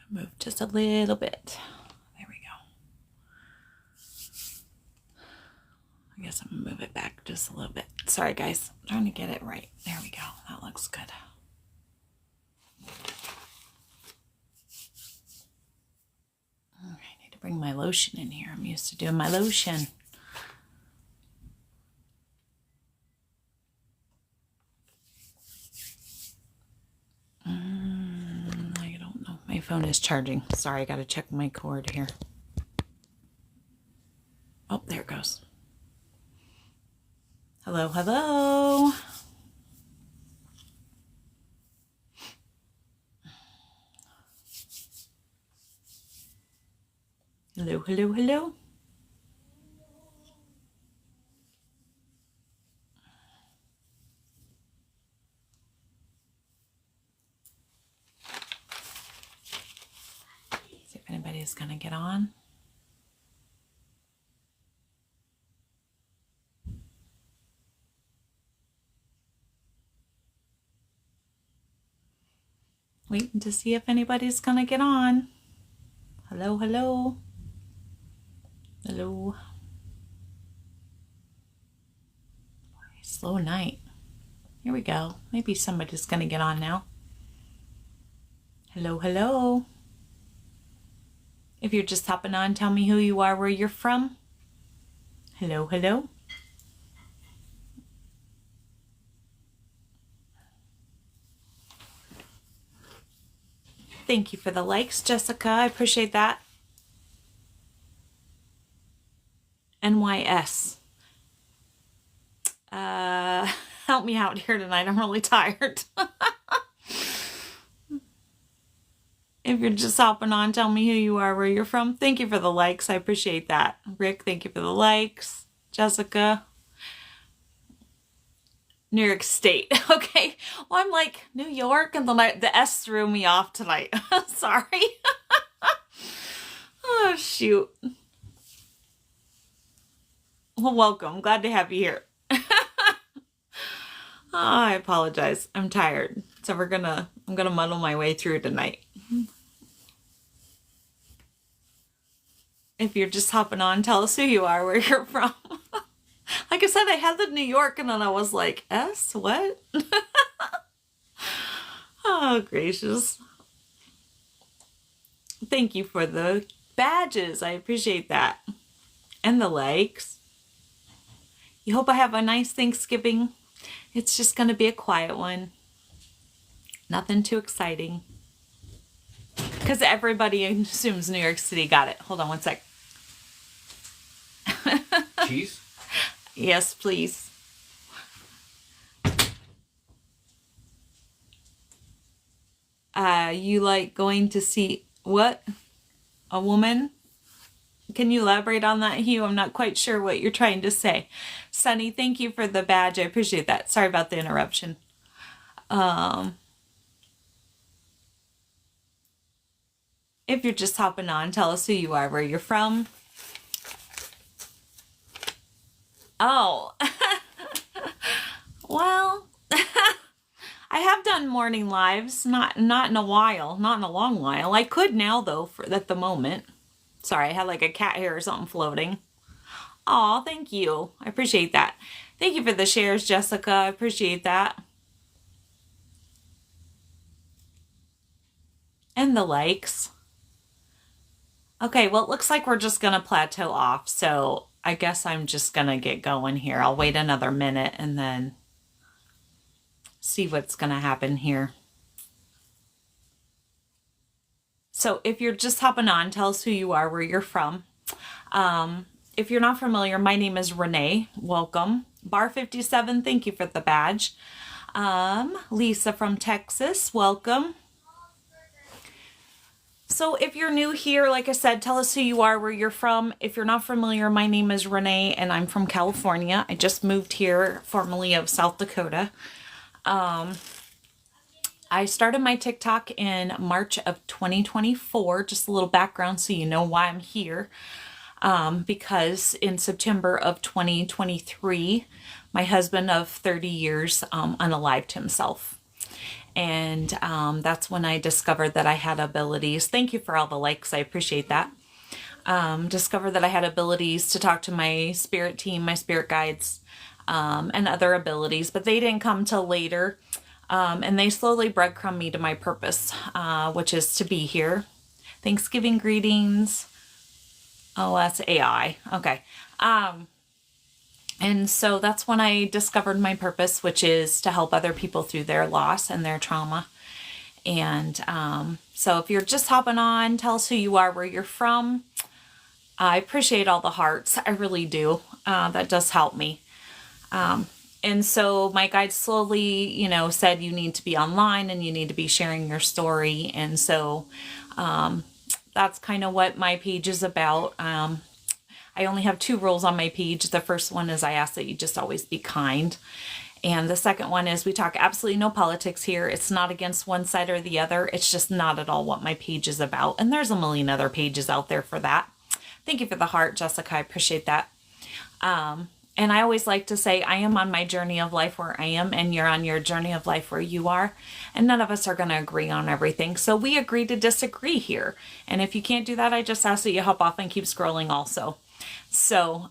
Move just a little bit. There we go. I guess I'm gonna move it back just a little bit. Sorry guys, I'm trying to get it right. There we go. That looks good. I need to bring my lotion in here. I'm used to doing my lotion. I don't know. My phone is charging. Sorry, I gotta check my cord here. Oh, there it goes. Hello, hello. Hello, hello, hello. See if anybody's gonna get on. Waiting to see if anybody's gonna get on. Hello, hello. Hello. Slow night. Here we go. Maybe somebody's gonna get on now. Hello, hello. If you're just hopping on, tell me who you are, where you're from. Hello, hello. Thank you for the likes, Jessica. I appreciate that. NYS. Help me out here tonight. I'm really tired. If you're just hopping on, tell me who you are, where you're from. Thank you for the likes. I appreciate that. Rick, thank you for the likes. Jessica. New York State. Okay. Well, I'm like New York, and the S threw me off tonight. Sorry. Oh, shoot. Well, welcome. Glad to have you here. Oh, I apologize. I'm tired. So I'm gonna muddle my way through tonight. If you're just hopping on, tell us who you are, where you're from. Like I said, I had the New York, and then I was like, S? What? Oh, gracious. Thank you for the badges. I appreciate that. And the likes. You hope I have a nice Thanksgiving. It's just going to be a quiet one. Nothing too exciting. Because everybody assumes New York City got it. Hold on one sec. Cheese? Yes, please. You like going to see what? A woman? Can you elaborate on that, Hugh? I'm not quite sure what you're trying to say. Sunny, thank you for the badge. I appreciate that. Sorry about the interruption. If you're just hopping on, tell us who you are, where you're from. Oh, well, I have done morning lives, not in a while, not in a long while. I could now though, at the moment. Sorry, I had like a cat hair or something floating. Aw, thank you. I appreciate that. Thank you for the shares, Jessica. I appreciate that. And the likes. Okay, well, it looks like we're just gonna plateau off, so I guess I'm just gonna get going here. I'll wait another minute and then see what's gonna happen here. So if you're just hopping on, tell us who you are, where you're from. If you're not familiar, my name is Renee. Welcome. Bar 57, thank you for the badge. Lisa from Texas, welcome. So if you're new here, like I said, tell us who you are, where you're from. If you're not familiar, my name is Renee and I'm from California. I just moved here, formerly of South Dakota. I started my TikTok in March of 2024. Just a little background so you know why I'm here. Because in September of 2023, my husband of 30 years unalived himself. And that's when I discovered that I had abilities. Thank you for all the likes. I appreciate that. Discovered that I had abilities to talk to my spirit team, my spirit guides, and other abilities, but they didn't come till later. And they slowly breadcrumb me to my purpose, which is to be here. Thanksgiving greetings. Oh, that's AI. Okay. And so that's when I discovered my purpose, which is to help other people through their loss and their trauma. And so if you're just hopping on, tell us who you are, where you're from. I appreciate all the hearts. I really do. That does help me. And so my guide slowly, said you need to be online and you need to be sharing your story. And so that's kind of what my page is about. I only have 2 rules on my page. The first one is I ask that you just always be kind. And the second one is we talk absolutely no politics here. It's not against one side or the other. It's just not at all what my page is about. And there's a million other pages out there for that. Thank you for the heart, Jessica. I appreciate that. And I always like to say, I am on my journey of life where I am, and you're on your journey of life where you are. And none of us are going to agree on everything. So we agree to disagree here. And if you can't do that, I just ask that you hop off and keep scrolling also. So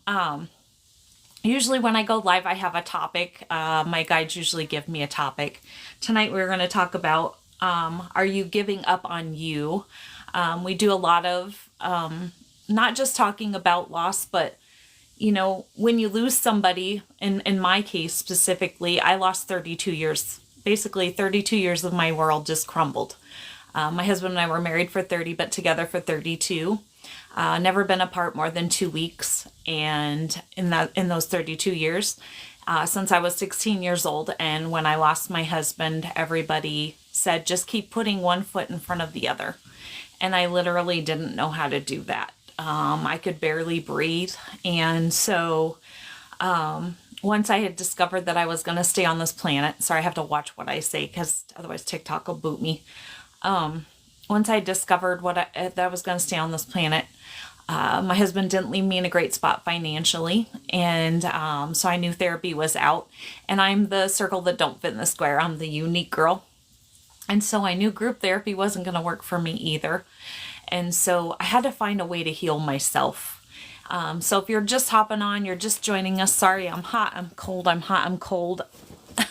usually when I go live, I have a topic. My guides usually give me a topic. Tonight we're going to talk about, are you giving up on you? We do a lot of not just talking about loss, but when you lose somebody, in my case specifically, I lost 32 years. Basically, 32 years of my world just crumbled. My husband and I were married for 30, but together for 32. Never been apart more than 2 weeks. And in those 32 years, since I was 16 years old, and when I lost my husband, everybody said, just keep putting one foot in front of the other. And I literally didn't know how to do that. I could barely breathe. And so once I had discovered that I was going to stay on this planet, sorry, I have to watch what I say because otherwise TikTok will boot me. Once I discovered that I was going to stay on this planet, my husband didn't leave me in a great spot financially. And so I knew therapy was out. And I'm the circle that don't fit in the square. I'm the unique girl. And so I knew group therapy wasn't going to work for me either. And so I had to find a way to heal myself. So if you're just hopping on, you're just joining us, sorry, I'm hot, I'm cold, I'm hot, I'm cold.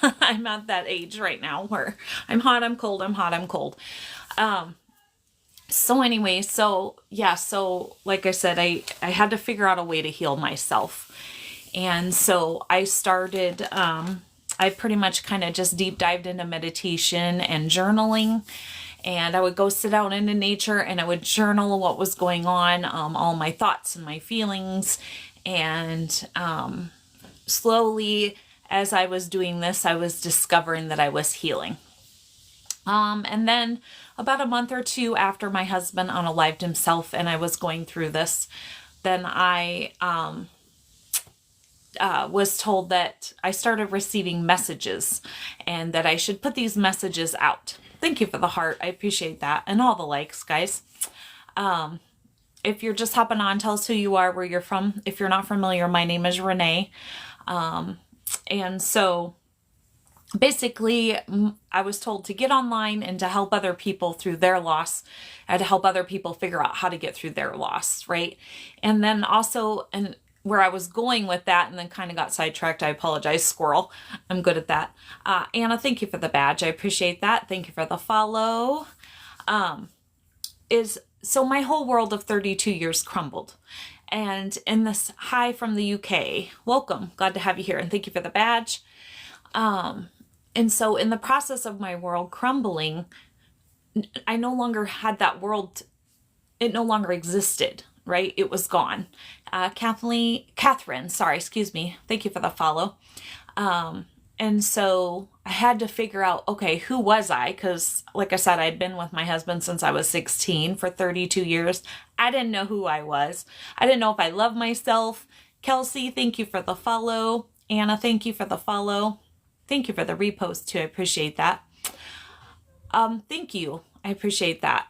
I'm at that age right now where I'm hot, I'm cold, I'm hot, I'm cold. So anyway, so like I said, I had to figure out a way to heal myself. And so I started, I pretty much kind of just deep dived into meditation and journaling. And I would go sit out into nature and I would journal what was going on, all my thoughts and my feelings. And slowly, as I was doing this, I was discovering that I was healing. And then about a month or 2 after my husband unalived himself and I was going through this, then I was told that I started receiving messages and that I should put these messages out. Thank you for the heart. I appreciate that. And all the likes, guys. If you're just hopping on, tell us who you are, where you're from. If you're not familiar, my name is Renee. And so basically, I was told to get online and to help other people through their loss and to help other people figure out how to get through their loss, right? And then also, and where I was going with that and then kind of got sidetracked. I apologize, squirrel. I'm good at that. Anna, thank you for the badge. I appreciate that. Thank you for the follow. So my whole world of 32 years crumbled. And in this, hi from the UK. Welcome. Glad to have you here. And thank you for the badge. And so in the process of my world crumbling, I no longer had that world. It no longer existed. Right? It was gone. Catherine, sorry, excuse me. Thank you for the follow. And so I had to figure out, okay, who was I? Because like I said, I'd been with my husband since I was 16 for 32 years. I didn't know who I was. I didn't know if I loved myself. Kelsey, thank you for the follow. Anna, thank you for the follow. Thank you for the repost too. I appreciate that. Thank you. I appreciate that.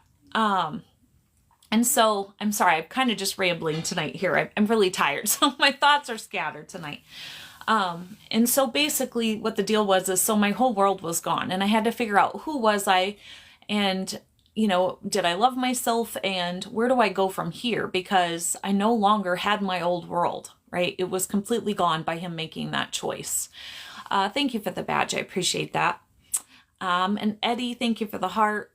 And so, I'm sorry, I'm kind of just rambling tonight here. I'm really tired, so my thoughts are scattered tonight. And so basically what the deal was is, so my whole world was gone and I had to figure out who was I, and did I love myself, and where do I go from here? Because I no longer had my old world, right? It was completely gone by him making that choice. Thank you for the badge. I appreciate that. And Eddie, thank you for the heart.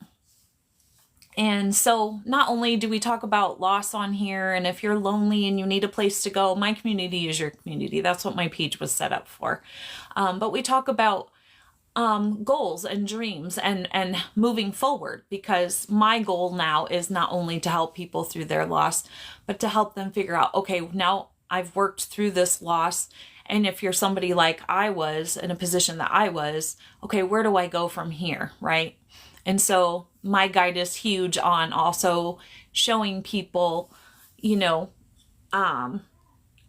And so not only do we talk about loss on here, and if you're lonely and you need a place to go, my community is your community. That's what my page was set up for. But we talk about goals and dreams and moving forward, because my goal now is not only to help people through their loss, but to help them figure out, okay, now I've worked through this loss. And if you're somebody like I was in a position that I was, okay, where do I go from here? Right. And so my guide is huge on also showing people,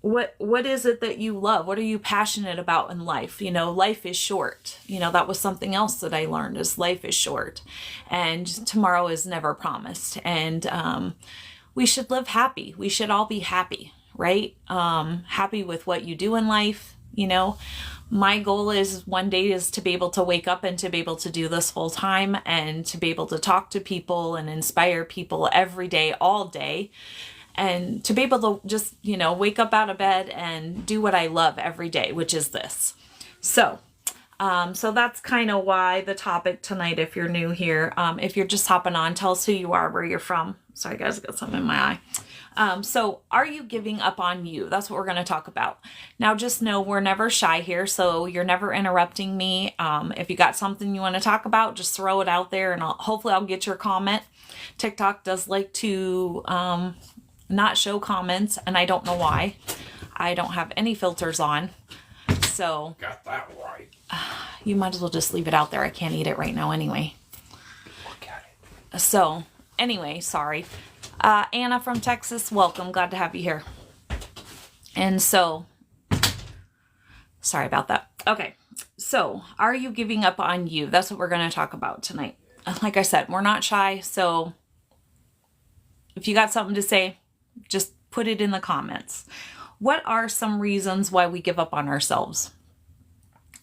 what is it that you love? What are you passionate about in life? Life is short. That was something else that I learned, is life is short and tomorrow is never promised. And we should live happy. We should all be happy, right? Happy with what you do in life. My goal is one day is to be able to wake up and to be able to do this full time and to be able to talk to people and inspire people every day, all day. And to be able to just, wake up out of bed and do what I love every day, which is this. So that's kind of why the topic tonight, if you're new here, if you're just hopping on, tell us who you are, where you're from. Sorry guys, I got something in my eye. So are you giving up on you? That's what we're going to talk about. Now, just know we're never shy here. So you're never interrupting me. If you got something you want to talk about, just throw it out there and hopefully I'll get your comment. TikTok does like to, not show comments, and I don't know why. I don't have any filters on. So got that right. You might as well just leave it out there. I can't eat it right now anyway. Look at it. So anyway, sorry. Anna from Texas, welcome. Glad to have you here. And so, sorry about that. Okay. So are you giving up on you? That's what we're going to talk about tonight. Like I said, we're not shy. So if you got something to say, just put it in the comments. What are some reasons why we give up on ourselves?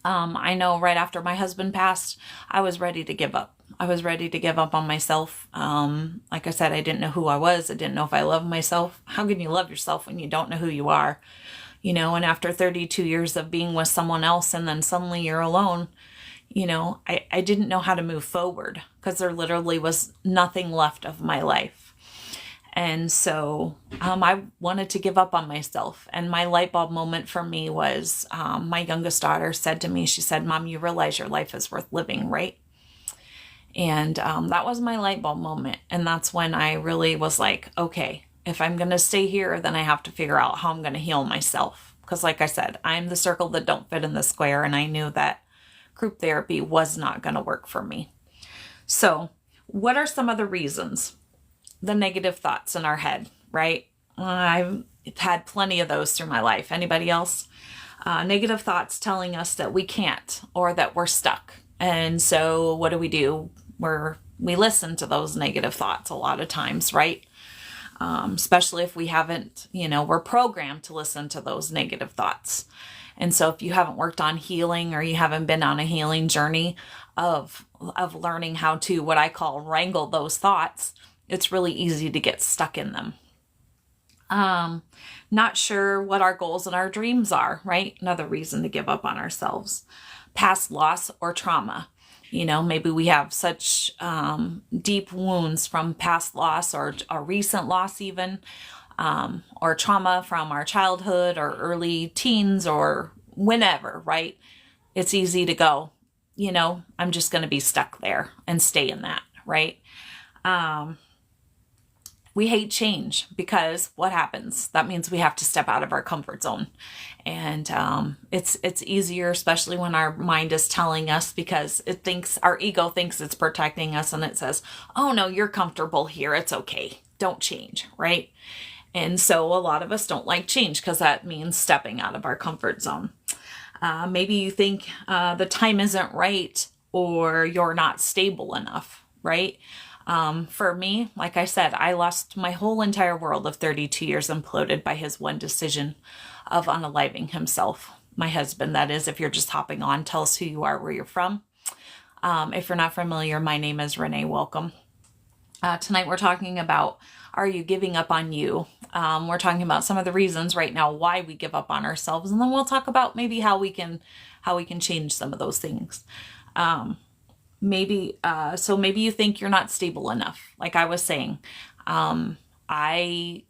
I know right after my husband passed, I was ready to give up. I was ready to give up on myself. Like I said, I didn't know who I was. I didn't know if I loved myself. How can you love yourself when you don't know who you are? And after 32 years of being with someone else and then suddenly you're alone, I didn't know how to move forward because there literally was nothing left of my life. And so I wanted to give up on myself. And my light bulb moment for me was my youngest daughter said to me, she said, "Mom, you realize your life is worth living, right?" And that was my light bulb moment. And that's when I really was like, okay, if I'm going to stay here, then I have to figure out how I'm going to heal myself. Because like I said, I'm the circle that don't fit in the square. And I knew that group therapy was not going to work for me. So what are some of the reasons? The negative thoughts in our head, right? I've had plenty of those through my life. Anybody else? Negative thoughts telling us that we can't or that we're stuck. And so what do? We listen to those negative thoughts a lot of times, right? Especially if we haven't, we're programmed to listen to those negative thoughts. And so if you haven't worked on healing or you haven't been on a healing journey of learning how to, what I call, wrangle those thoughts, it's really easy to get stuck in them. Not sure what our goals and our dreams are, right? Another reason to give up on ourselves. Past loss or trauma. Maybe we have such deep wounds from past loss or a recent loss even, or trauma from our childhood or early teens or whenever, right? It's easy to go, I'm just going to be stuck there and stay in that, right? We hate change because what happens? That means we have to step out of our comfort zone. And it's easier, especially when our mind is telling us, because our ego thinks it's protecting us and it says, oh no, you're comfortable here. It's okay. Don't change, right? And so a lot of us don't like change because that means stepping out of our comfort zone. Maybe you think the time isn't right or you're not stable enough, right? For me, like I said, I lost my whole entire world of 32 years imploded by his one decision of unaliving himself. my husband, that is. If you're just hopping on, tell us who you are, where you're from. If you're not familiar, my name is Renee. Welcome. Tonight we're talking about, are you giving up on you? We're talking about some of the reasons right now why we give up on ourselves, and then we'll talk about maybe how we can change some of those things. Maybe you think you're not stable enough. Like I was saying, I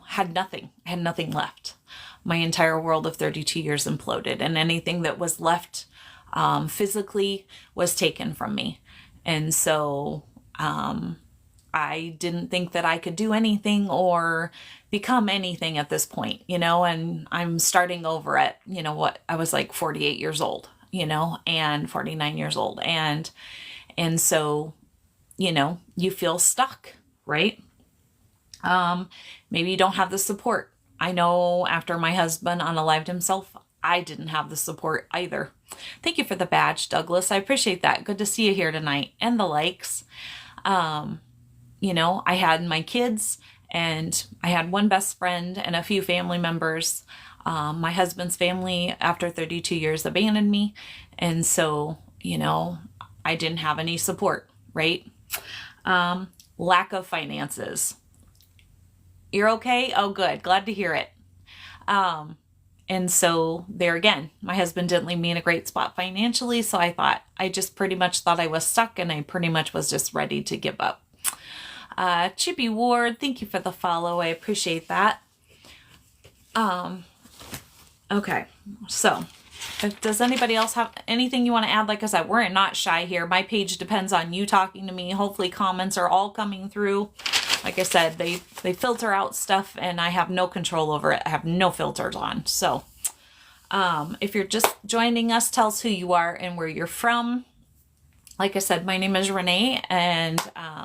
had nothing left. My entire world of 32 years imploded, and anything that was left physically was taken from me. And so I didn't think that I could do anything or become anything at this point, and I'm starting over at, I was like 48 years old, and 49 years old. And so, you feel stuck, right? Maybe you don't have the support. I know after my husband unalived himself, I didn't have the support either. Thank you for the badge, Douglas. I appreciate that. Good to see you here tonight. And the likes. I had my kids, and I had one best friend and a few family members. My husband's family, after 32 years, abandoned me. And so, I didn't have any support, right? Lack of finances. You're okay? Oh, good. Glad to hear it. And so there again, my husband didn't leave me in a great spot financially. So I just pretty much thought I was stuck, and I pretty much was just ready to give up. Chippy Ward, thank you for the follow. I appreciate that. Okay. So does anybody else have anything you want to add? Like I said, we're not shy here. My page depends on you talking to me. Hopefully comments are all coming through. Like I said, they filter out stuff, and I have no control over it. I have no filters on. So if you're just joining us, tell us who you are and where you're from. Like I said, my name is Renee, and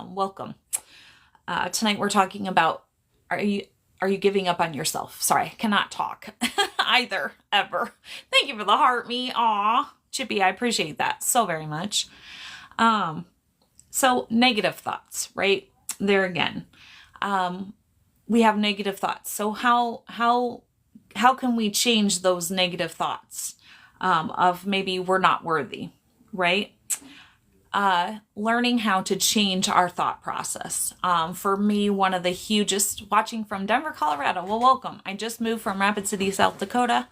welcome. Tonight we're talking about, are you giving up on yourself? Sorry, I cannot talk either, ever. Thank you for the heart me. Aw, Chippy, I appreciate that so very much. So negative thoughts, right? There again, we have negative thoughts. So how can we change those negative thoughts of maybe we're not worthy, right? Learning how to change our thought process. For me, one of the hugest, watching from Denver, Colorado. Well, welcome. I just moved from Rapid City, South Dakota.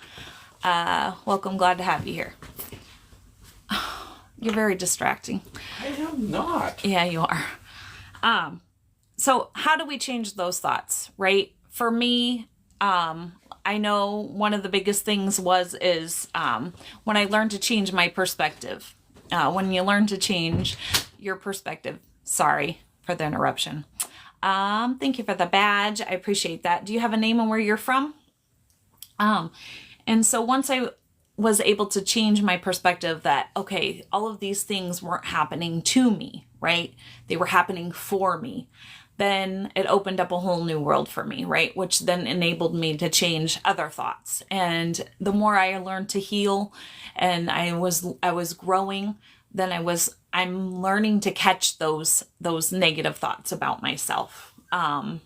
Welcome. Glad to have you here. You're very distracting. I am not. Yeah, you are. So how do we change those thoughts, right? For me, I know one of the biggest things is when I learned to change my perspective. When you learn to change your perspective. Sorry for the interruption. Thank you for the badge. I appreciate that. Do you have a name and where you're from? And so once I was able to change my perspective that, okay, all of these things weren't happening to me, right? They were happening for me. Then it opened up a whole new world for me, right? Which then enabled me to change other thoughts. And the more I learned to heal and I was growing, then I'm learning to catch those negative thoughts about myself. I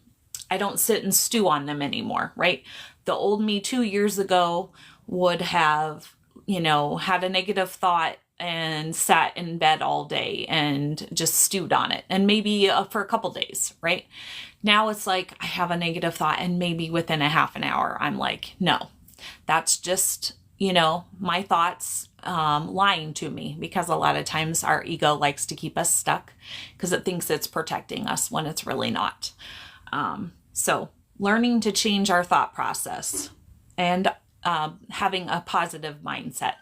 don't sit and stew on them anymore, right? The old me 2 years ago would have, had a negative thought and sat in bed all day and just stewed on it, and maybe for a couple days, right? Now it's like I have a negative thought, and maybe within a half an hour I'm like, no, that's just my thoughts lying to me, because a lot of times our ego likes to keep us stuck because it thinks it's protecting us when it's really not. So learning to change our thought process and having a positive mindset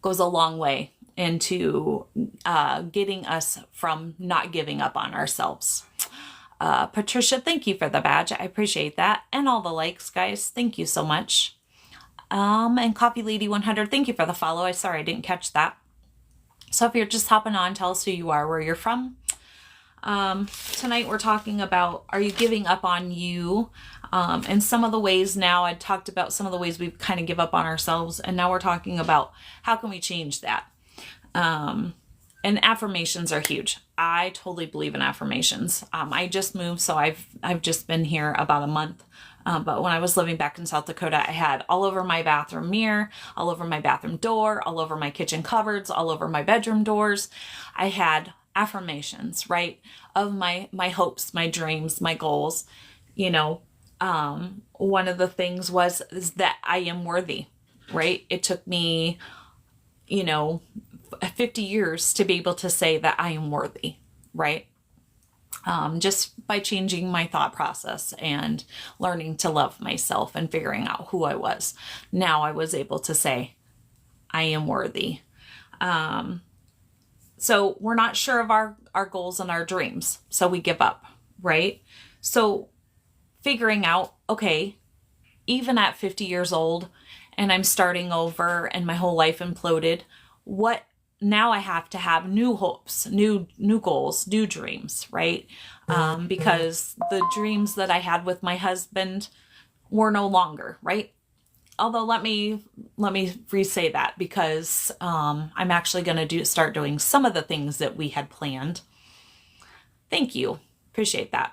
goes a long way into getting us from not giving up on ourselves. Patricia, thank you for the badge. I appreciate that. And all the likes, guys. Thank you so much. And Coffee Lady 100, thank you for the follow. Sorry I didn't catch that. So if you're just hopping on, tell us who you are, where you're from. Tonight we're talking about, are you giving up on you? And some of the ways now, I talked about some of the ways we kind of give up on ourselves. And now we're talking about how can we change that? And affirmations are huge. I totally believe in affirmations. I just moved, so I've just been here about a month. But when I was living back in South Dakota, I had all over my bathroom mirror, all over my bathroom door, all over my kitchen cupboards, all over my bedroom doors. I had affirmations, right, of my hopes, my dreams, my goals. You know, one of the things is that I am worthy, right? It took me, 50 years to be able to say that I am worthy, right? Just by changing my thought process and learning to love myself and figuring out who I was. Now I was able to say, I am worthy. So we're not sure of our goals and our dreams. So we give up, right? So figuring out, okay, even at 50 years old and I'm starting over and my whole life imploded, now I have to have new hopes, new goals, new dreams, right? Because the dreams that I had with my husband were no longer, right? Although let me re-say that, because I'm actually going to start doing some of the things that we had planned. Thank you. Appreciate that.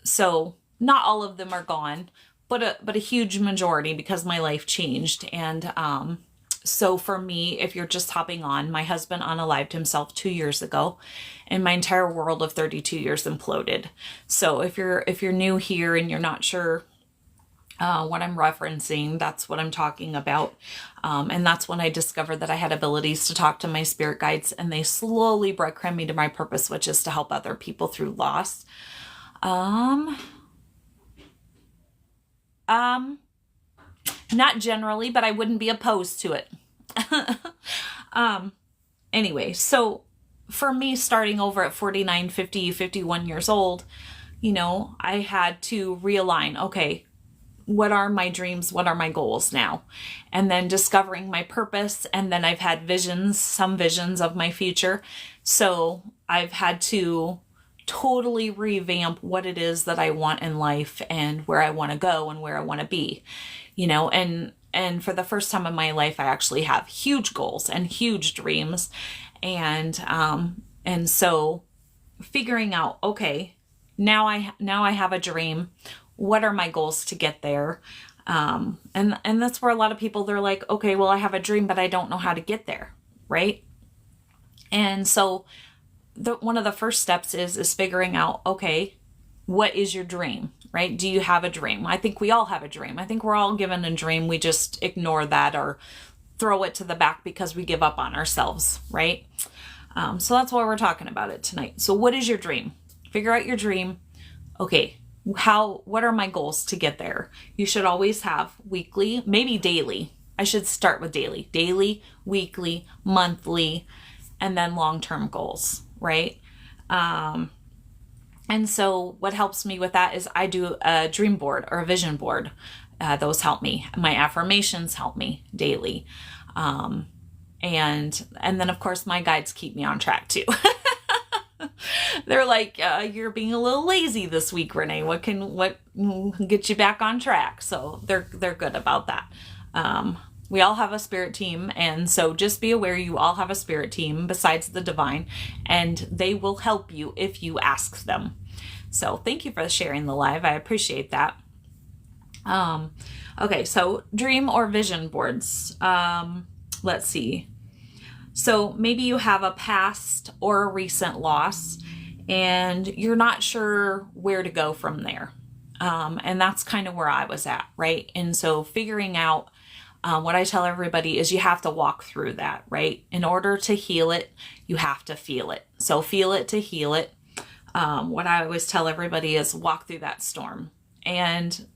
So not all of them are gone, but a huge majority, because my life changed. And so for me, if you're just hopping on, my husband unalived himself 2 years ago, and my entire world of 32 years imploded. So if you're new here and you're not sure what I'm referencing, that's what I'm talking about. And that's when I discovered that I had abilities to talk to my spirit guides, and they slowly breadcrumb me to my purpose, which is to help other people through loss. Not generally, but I wouldn't be opposed to it. Anyway, so for me, starting over at 49, 50, 51 years old, I had to realign, okay, what are my dreams? What are my goals now? And then discovering my purpose. And then I've had some visions of my future. So I've had to totally revamp what it is that I want in life and where I want to go and where I want to be, and for the first time in my life, I actually have huge goals and huge dreams. And so figuring out, okay, now I have a dream. What are my goals to get there? And that's where a lot of people, they're like, okay, well, I have a dream, but I don't know how to get there. Right. And so one of the first steps is figuring out, okay, what is your dream, right? Do you have a dream? I think we all have a dream. I think we're all given a dream. We just ignore that or throw it to the back because we give up on ourselves, right? So that's why we're talking about it tonight. So what is your dream? Figure out your dream. Okay, what are my goals to get there? You should always have weekly, maybe daily. I should start with daily, weekly, monthly, and then long-term goals, right? And so what helps me with that is I do a dream board or a vision board. Those help me. My affirmations help me daily. And then of course my guides keep me on track too. They're like, you're being a little lazy this week, Renee. What can get you back on track? So they're good about that. We all have a spirit team, and so just be aware you all have a spirit team besides the divine, and they will help you if you ask them. So thank you for sharing the live. I appreciate that. Okay, so dream or vision boards. Let's see. So maybe you have a past or a recent loss, and you're not sure where to go from there. And that's kind of where I was at, right? And so figuring out what I tell everybody is you have to walk through that, right? In order to heal it, you have to feel it. So feel it to heal it. What I always tell everybody is walk through that storm. And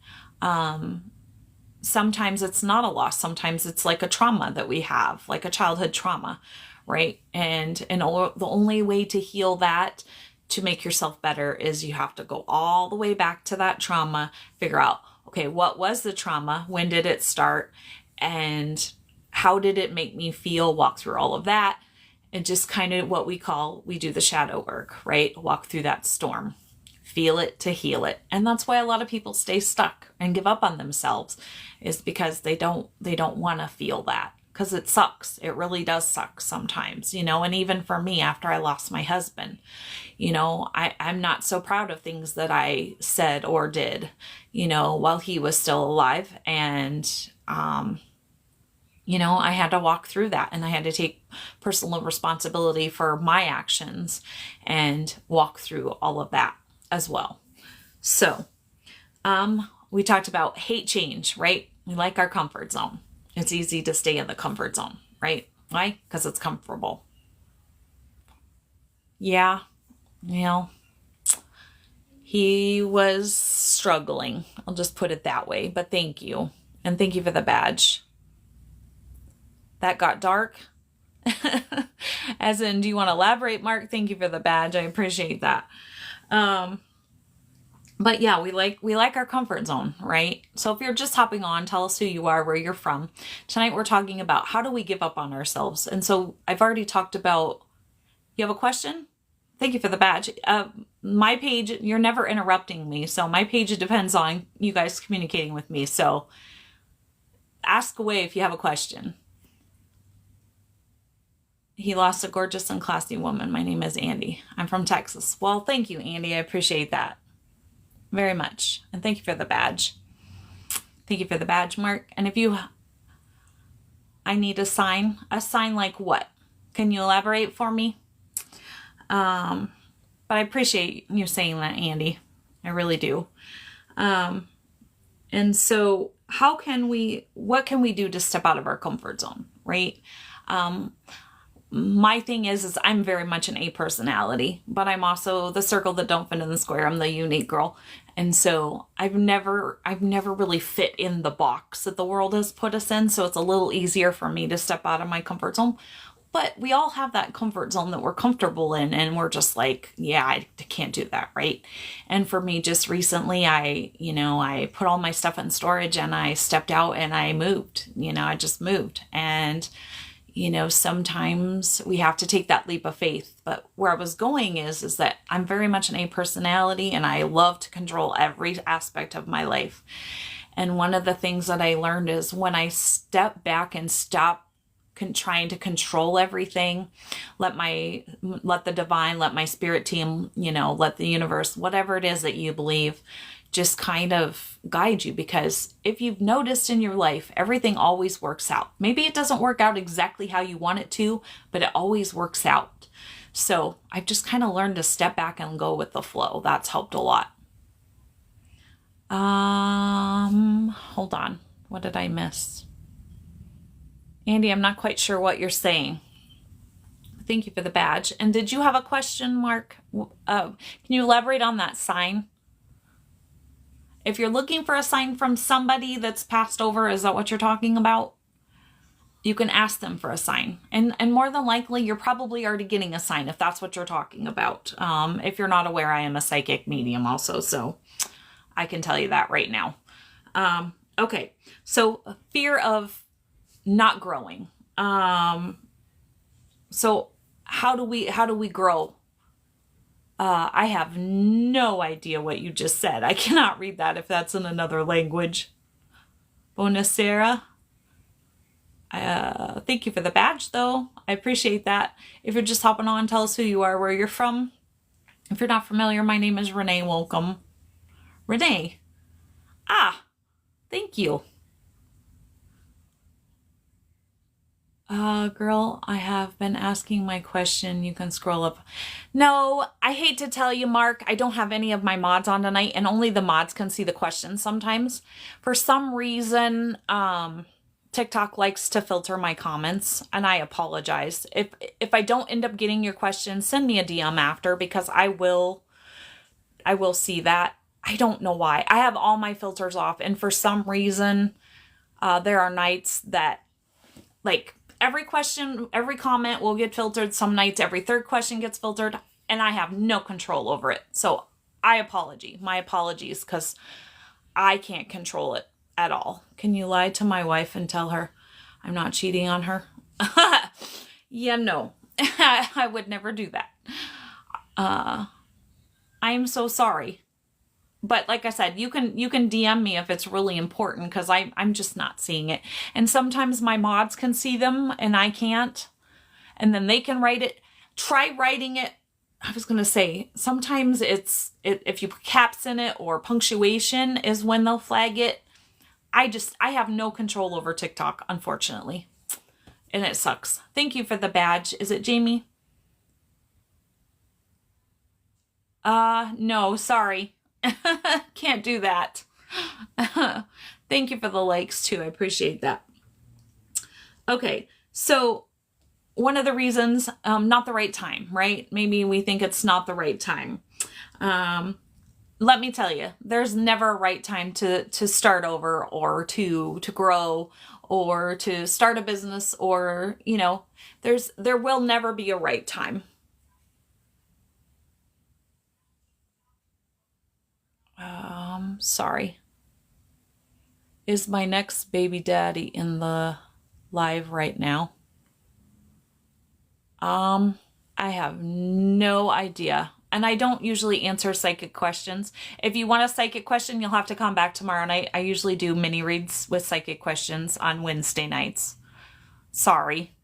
sometimes it's not a loss. Sometimes it's like a trauma that we have, like a childhood trauma, right? And the only way to heal that, to make yourself better, is you have to go all the way back to that trauma, figure out, okay, what was the trauma? When did it start? And how did it make me feel? Walk through all of that. And just kind of what we do the shadow work, right? Walk through that storm, feel it to heal it. And that's why a lot of people stay stuck and give up on themselves, is because they don't want to feel that. because it sucks. It really does suck sometimes, you know, and even for me after I lost my husband, you know, I'm not so proud of things that I said or did, you know, while he was still alive. And, you know, I had to walk through that and I had to take personal responsibility for my actions and walk through all of that as well. So, we talked about hate change, right? We like our comfort zone. It's easy to stay in the comfort zone, right? Why? Because it's comfortable. Yeah, you know, he was struggling. I'll just put it that way. But thank you. And thank you for the badge. That got dark. As in, do you want to elaborate, Mark? Thank you for the badge. I appreciate that. But yeah, we like our comfort zone, right? So if you're just hopping on, tell us who you are, where you're from. Tonight we're talking about how do we give up on ourselves. And so I've already talked about, you have a question? Thank you for the badge. My page, you're never interrupting me. So my page depends on you guys communicating with me. So ask away if you have a question. He lost a gorgeous and classy woman. My name is Andy. I'm from Texas. Well, thank you, Andy. I appreciate that very much. And thank you for the badge. Thank you for the badge, Mark. And if you, I need a sign like what? Can you elaborate for me? But I appreciate you saying that, Andy. I really do. And so what can we do to step out of our comfort zone, right? My thing is I'm very much an A personality, but I'm also the circle that don't fit in the square. I'm the unique girl. And so I've never really fit in the box that the world has put us in. So it's a little easier for me to step out of my comfort zone. But we all have that comfort zone that we're comfortable in. And we're just like, yeah, I can't do that. Right. And for me, just recently, I put all my stuff in storage and I stepped out and I moved, I just moved. And sometimes we have to take that leap of faith. But where I was going is that I'm very much an A personality and I love to control every aspect of my life. And one of the things that I learned is when I step back and stop trying to control everything, let the divine, let my spirit team, let the universe, whatever it is that you believe, just kind of guide you. Because if you've noticed in your life, everything always works out. Maybe it doesn't work out exactly how you want it to, but it always works out. So I've just kind of learned to step back and go with the flow. That's helped a lot. Hold on. What did I miss? Andy, I'm not quite sure what you're saying. Thank you for the badge. And did you have a question, Mark? Can you elaborate on that sign? If you're looking for a sign from somebody that's passed over, is that what you're talking about? You can ask them for a sign. And more than likely, you're probably already getting a sign if that's what you're talking about. If you're not aware, I am a psychic medium also, so I can tell you that right now. Okay, so fear of not growing. So how do we grow? I have no idea what you just said. I cannot read that if that's in another language. Bonacera. Thank you for the badge, though. I appreciate that. If you're just hopping on, tell us who you are, where you're from. If you're not familiar, my name is Renee. Welcome. Renee. Thank you. Girl, I have been asking my question. You can scroll up. No, I hate to tell you, Mark, I don't have any of my mods on tonight, and only the mods can see the questions sometimes. For some reason, TikTok likes to filter my comments, and I apologize. If I don't end up getting your question, send me a DM after, because I will see that. I don't know why. I have all my filters off, and for some reason, there are nights that, like, every question, every comment will get filtered. Some nights, every third question gets filtered, and I have no control over it. So my apologies, because I can't control it at all. Can you lie to my wife and tell her I'm not cheating on her? Yeah, no, I would never do that. I am so sorry. but like I said, you can DM me if it's really important, because I'm just not seeing it. And sometimes my mods can see them and I can't. And then they can write it. Try writing it. I was going to say, sometimes if you put caps in it or punctuation is when they'll flag it. I have no control over TikTok, unfortunately. And it sucks. Thank you for the badge. Is it Jamie? No, sorry. Can't do that. Thank you for the likes too. I appreciate that. Okay, so one of the reasons, not the right time, right? Maybe we think it's not the right time. Let me tell you, there's never a right time to start over, or to grow, or to start a business, or, you know, there will never be a right time. Sorry. Is my next baby daddy in the live right now? I have no idea. And I don't usually answer psychic questions. If you want a psychic question, you'll have to come back tomorrow night. I usually do mini reads with psychic questions on Wednesday nights. Sorry.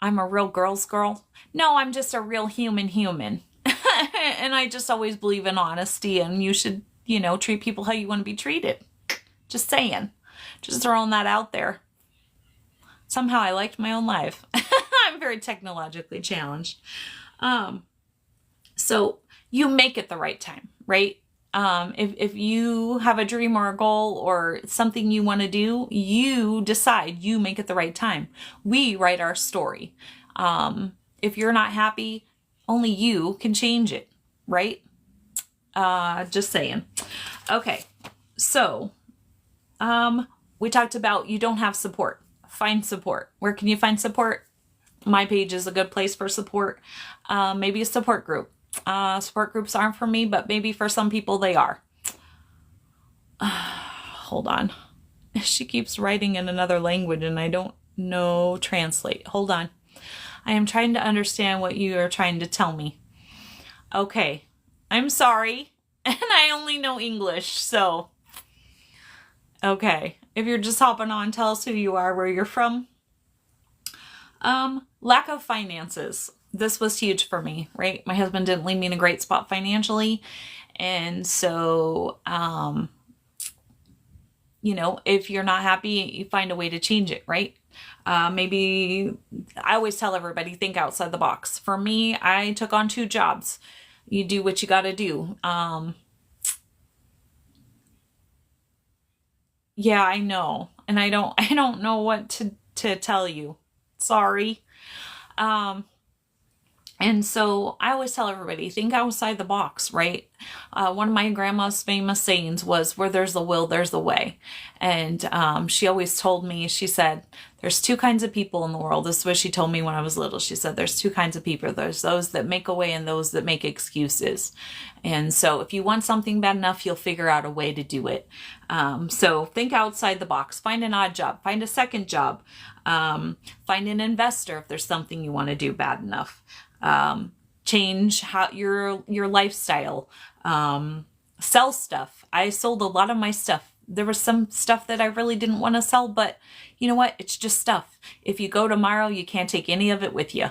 I'm a real girl's girl. No, I'm just a real human. And I just always believe in honesty, and you should, you know, treat people how you want to be treated. Just saying. Just throwing that out there. Somehow I liked my own life. I'm very technologically challenged. So you make it the right time, right? If you have a dream or a goal or something you want to do, you decide, you make it the right time. We write our story. If you're not happy, only you can change it, right? Just saying. Okay. So, we talked about you don't have support. Find support. Where can you find support? My page is a good place for support. Maybe a support group. Support groups aren't for me, but maybe for some people they are. Hold on. She keeps writing in another language and I don't know translate. Hold on. I am trying to understand what you are trying to tell me. Okay. I'm sorry. And I only know English, so. Okay. If you're just hopping on, tell us who you are, where you're from. Lack of finances. This was huge for me, right? My husband didn't leave me in a great spot financially. And so, you know, if you're not happy, you find a way to change it, right? Maybe I always tell everybody, think outside the box. For me, I took on 2 jobs. You do what you got to do. Yeah, I know. And I don't know what to tell you. Sorry. And so I always tell everybody, think outside the box, right? One of my grandma's famous sayings was, where there's a will, there's a way. And she always told me, she said, there's 2 kinds of people in the world. This is what she told me when I was little. She said, there's 2 kinds of people. There's those that make a way and those that make excuses. And so if you want something bad enough, you'll figure out a way to do it. So think outside the box. Find an odd job. Find a second job. Find an investor if there's something you want to do bad enough. Change how your lifestyle, sell stuff. I sold a lot of my stuff. There was some stuff that I really didn't want to sell, but you know what? It's just stuff. If you go tomorrow, you can't take any of it with you.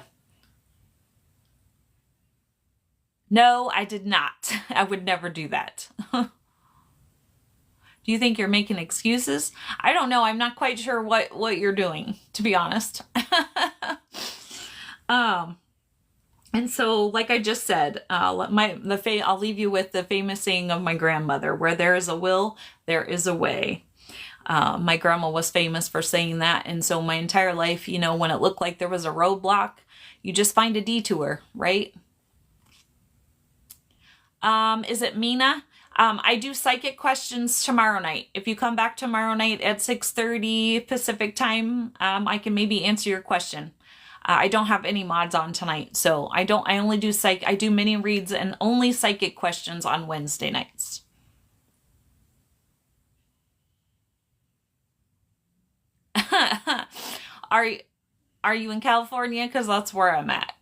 No, I did not. I would never do that. Do you think you're making excuses? I don't know. I'm not quite sure what you're doing, to be honest. And so, like I just said, I'll leave you with the famous saying of my grandmother, where there is a will, there is a way. My grandma was famous for saying that. And so my entire life, you know, when it looked like there was a roadblock, you just find a detour, right? Is it Mina? I do psychic questions tomorrow night. If you come back tomorrow night at 6:30 Pacific time, I can maybe answer your question. I don't have any mods on tonight, so I only do I do mini reads and only psychic questions on Wednesday nights. Are you in California? Because that's where I'm at.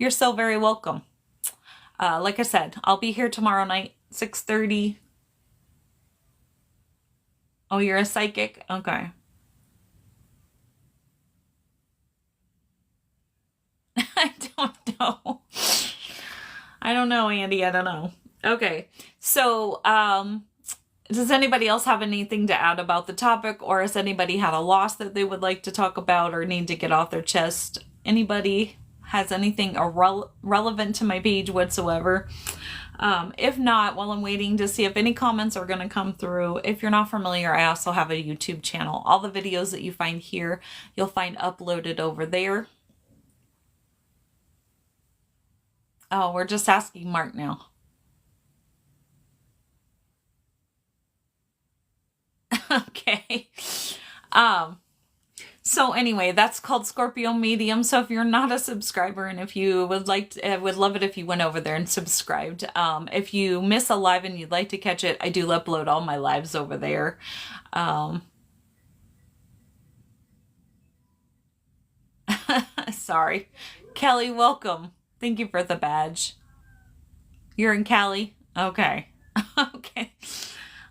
You're so very welcome. Like I said, I'll be here tomorrow night, 6:30. Oh, you're a psychic? Okay. I don't know. I don't know, Andy. I don't know. Okay. So, does anybody else have anything to add about the topic, or has anybody had a loss that they would like to talk about or need to get off their chest? Anybody has anything relevant to my page whatsoever? If not, while I'm waiting to see if any comments are going to come through, if you're not familiar, I also have a YouTube channel. All the videos that you find here, you'll find uploaded over there. Oh, we're just asking Mark now. Okay. So anyway, that's called Scorpio Medium. So if you're not a subscriber and if you would like to, I would love it if you went over there and subscribed. If you miss a live and you'd like to catch it, I do upload all my lives over there. Sorry. Kelly, welcome. Thank you for the badge. You're in Cali? Okay. Okay.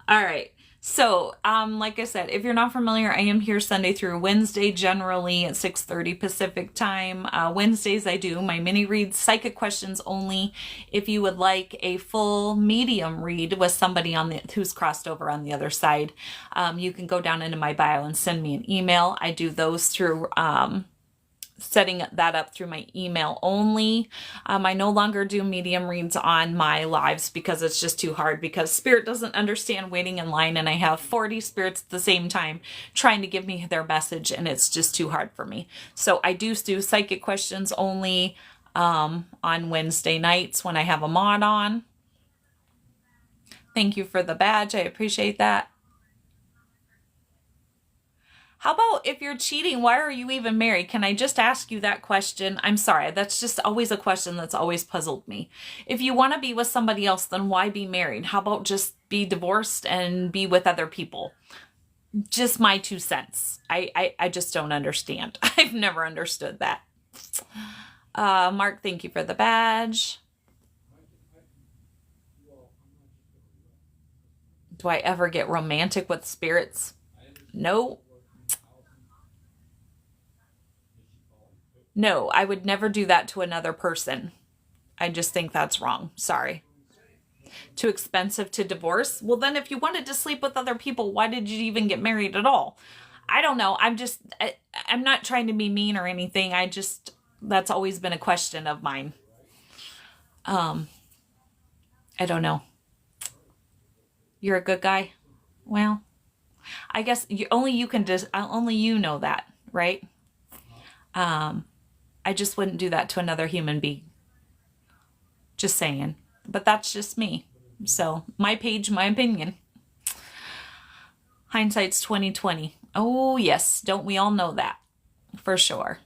All right. So, like I said, if you're not familiar, I am here Sunday through Wednesday, generally at 6:30 Pacific time. Wednesdays, I do my mini reads, psychic questions only. If you would like a full medium read with somebody who's crossed over on the other side, you can go down into my bio and send me an email. I do those through setting that up through my email only. I no longer do medium reads on my lives because it's just too hard, because Spirit doesn't understand waiting in line, and I have 40 spirits at the same time trying to give me their message, and it's just too hard for me. So I do psychic questions only on Wednesday nights when I have a mod on. Thank you for the badge. I appreciate that. How about if you're cheating, why are you even married? Can I just ask you that question? I'm sorry. That's just always a question that's always puzzled me. If you want to be with somebody else, then why be married? How about just be divorced and be with other people? Just my 2 cents. I just don't understand. I've never understood that. Mark, thank you for the badge. Do I ever get romantic with spirits? No. No, I would never do that to another person. I just think that's wrong. Sorry. Too expensive to divorce? Well, then if you wanted to sleep with other people, why did you even get married at all? I don't know. I'm not trying to be mean or anything. That's always been a question of mine. I don't know. You're a good guy? Well, I guess only you know that, right? I just wouldn't do that to another human being. Just saying. But that's just me. So, my page, my opinion. Hindsight's 2020. Oh, yes. Don't we all know that? For sure.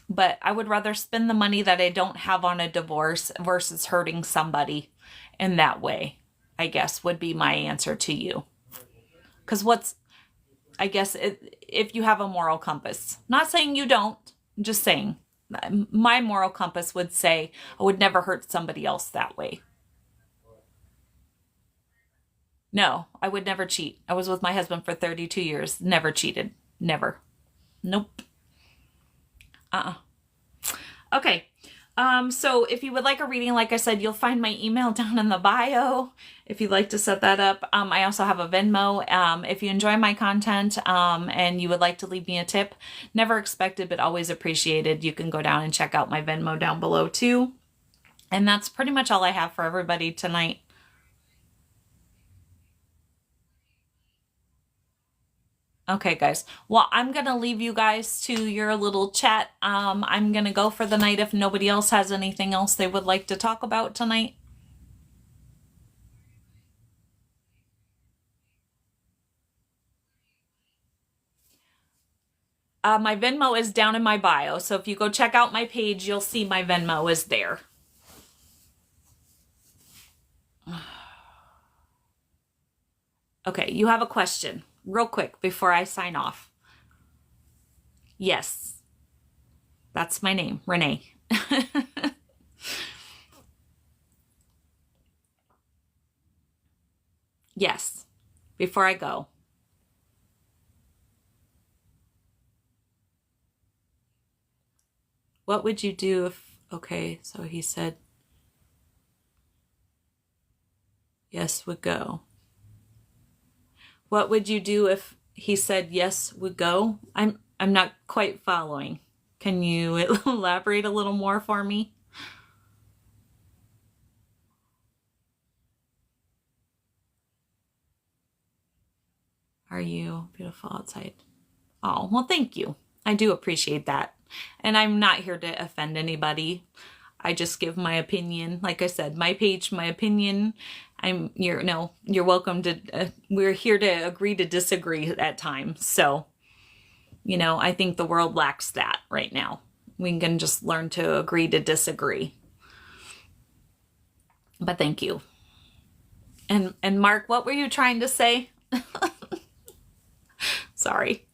But I would rather spend the money that I don't have on a divorce versus hurting somebody in that way, I guess, would be my answer to you. Because if you have a moral compass. Not saying you don't. Just saying. My moral compass would say I would never hurt somebody else that way. No, I would never cheat. I was with my husband for 32 years. Never cheated. Never. Nope. Okay. So if you would like a reading, like I said, you'll find my email down in the bio if you'd like to set that up. I also have a Venmo. If you enjoy my content and you would like to leave me a tip, never expected but always appreciated, you can go down and check out my Venmo down below too. And that's pretty much all I have for everybody tonight. Okay, guys. Well, I'm going to leave you guys to your little chat. I'm going to go for the night if nobody else has anything else they would like to talk about tonight. My Venmo is down in my bio. So if you go check out my page, you'll see my Venmo is there. Okay, you have a question. Real quick before I sign off. Yes. That's my name, Renee. Yes. Before I go. What would you do if, okay, so he said, yes would go. What would you do if he said yes would go? I'm not quite following. Can you elaborate a little more for me? Are you beautiful outside? Oh, well, thank you. I do appreciate that. And I'm not here to offend anybody. I just give my opinion. Like I said, my page, my opinion. You're welcome to, we're here to agree to disagree at times. So, I think the world lacks that right now. We can just learn to agree to disagree. But thank you. And Mark, what were you trying to say? Sorry.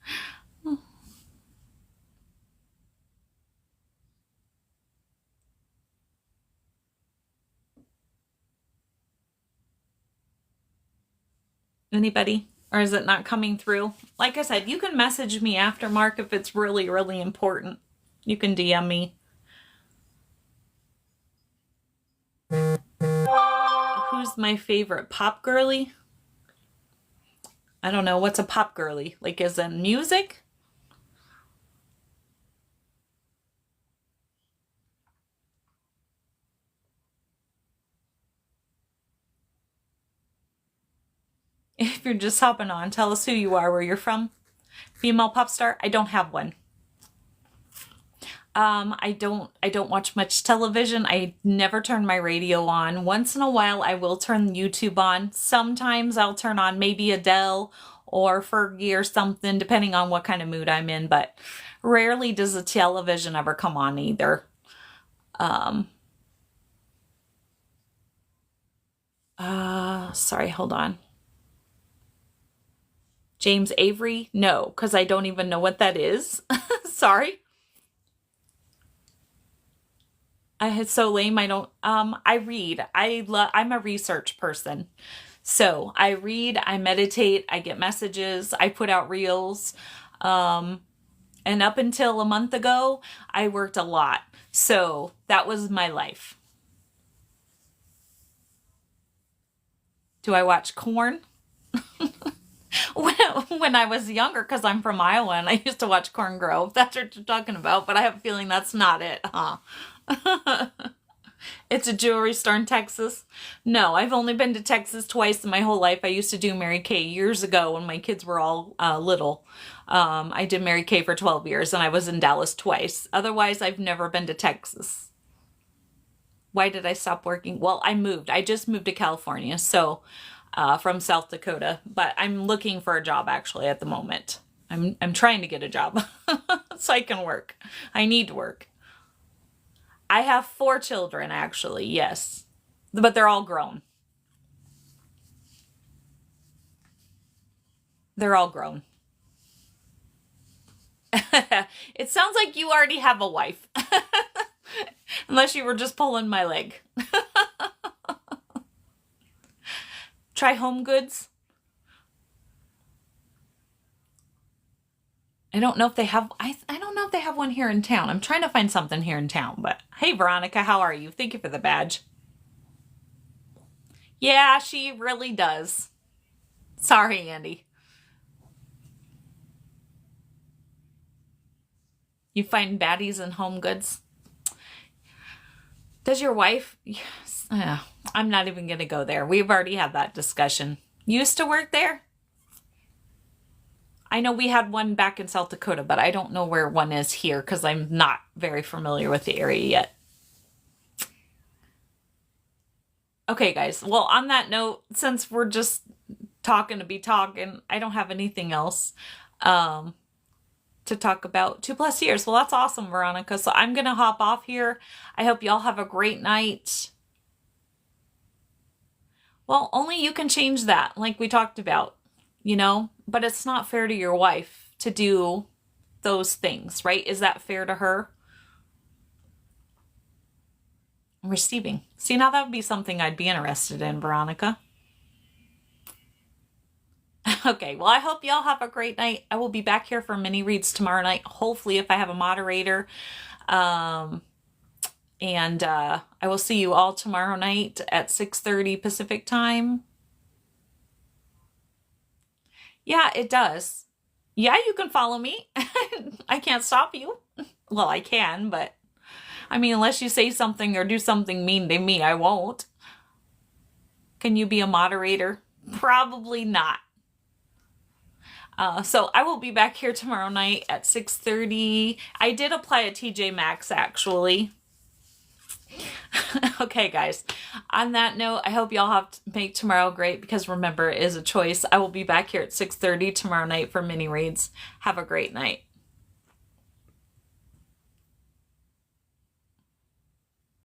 Anybody? Or is it not coming through? Like I said, you can message me after, Mark, if it's really, really important. You can DM me. Who's my favorite? Pop girly? I don't know. What's a pop girly? Like, as in music? If you're just hopping on, tell us who you are, where you're from. Female pop star? I don't have one. I don't watch much television. I never turn my radio on. Once in a while, I will turn YouTube on. Sometimes I'll turn on maybe Adele or Fergie or something, depending on what kind of mood I'm in. But rarely does the television ever come on either. Sorry, hold on. James Avery? No, because I don't even know what that is. Sorry. It's so lame. I read. I'm a research person. So I read, I meditate, I get messages, I put out reels. And up until a month ago, I worked a lot. So that was my life. Do I watch Korn? When I was younger, because I'm from Iowa and I used to watch Corn Grove. That's what you're talking about, but I have a feeling that's not it, huh? It's a jewelry store in Texas. No, I've only been to Texas twice in my whole life. I used to do Mary Kay years ago when my kids were all little. I did Mary Kay for 12 years and I was in Dallas twice. Otherwise, I've never been to Texas. Why did I stop working? Well, I moved. I just moved to California, so from South Dakota, but I'm looking for a job actually at the moment. I'm trying to get a job so I can work. I need to work. I have 4 children, actually, yes. But they're all grown. They're all grown. It sounds like you already have a wife. Unless you were just pulling my leg. Try Home Goods. I don't know if they have, I don't know if they have one here in town. I'm trying to find something here in town, but hey, Veronica, how are you? Thank you for the badge. Yeah, she really does. Sorry, Andy. You find baddies in Home Goods? Does your wife? Yes. I'm not even going to go there. We've already had that discussion. Used to work there? I know we had one back in South Dakota, but I don't know where one is here because I'm not very familiar with the area yet. Okay, guys. Well, on that note, since we're just talking to be talking, I don't have anything else to talk about. 2+ years. Well, that's awesome, Veronica. So I'm going to hop off here. I hope y'all have a great night. Well, only you can change that, like we talked about. But it's not fair to your wife to do those things, right? Is that fair to her? Receiving. See, now that would be something I'd be interested in, Veronica. Okay, well, I hope y'all have a great night. I will be back here for mini reads tomorrow night, hopefully, if I have a moderator. And I will see you all tomorrow night at 6:30 Pacific time. Yeah, it does. Yeah, you can follow me. I can't stop you. Well, I can, but I mean, unless you say something or do something mean to me, I won't. Can you be a moderator? Probably not. So I will be back here tomorrow night at 6:30. I did apply a TJ Maxx actually. Okay, guys. On that note, I hope y'all have to make tomorrow great because remember, it is a choice. I will be back here at 6:30 tomorrow night for mini reads. Have a great night.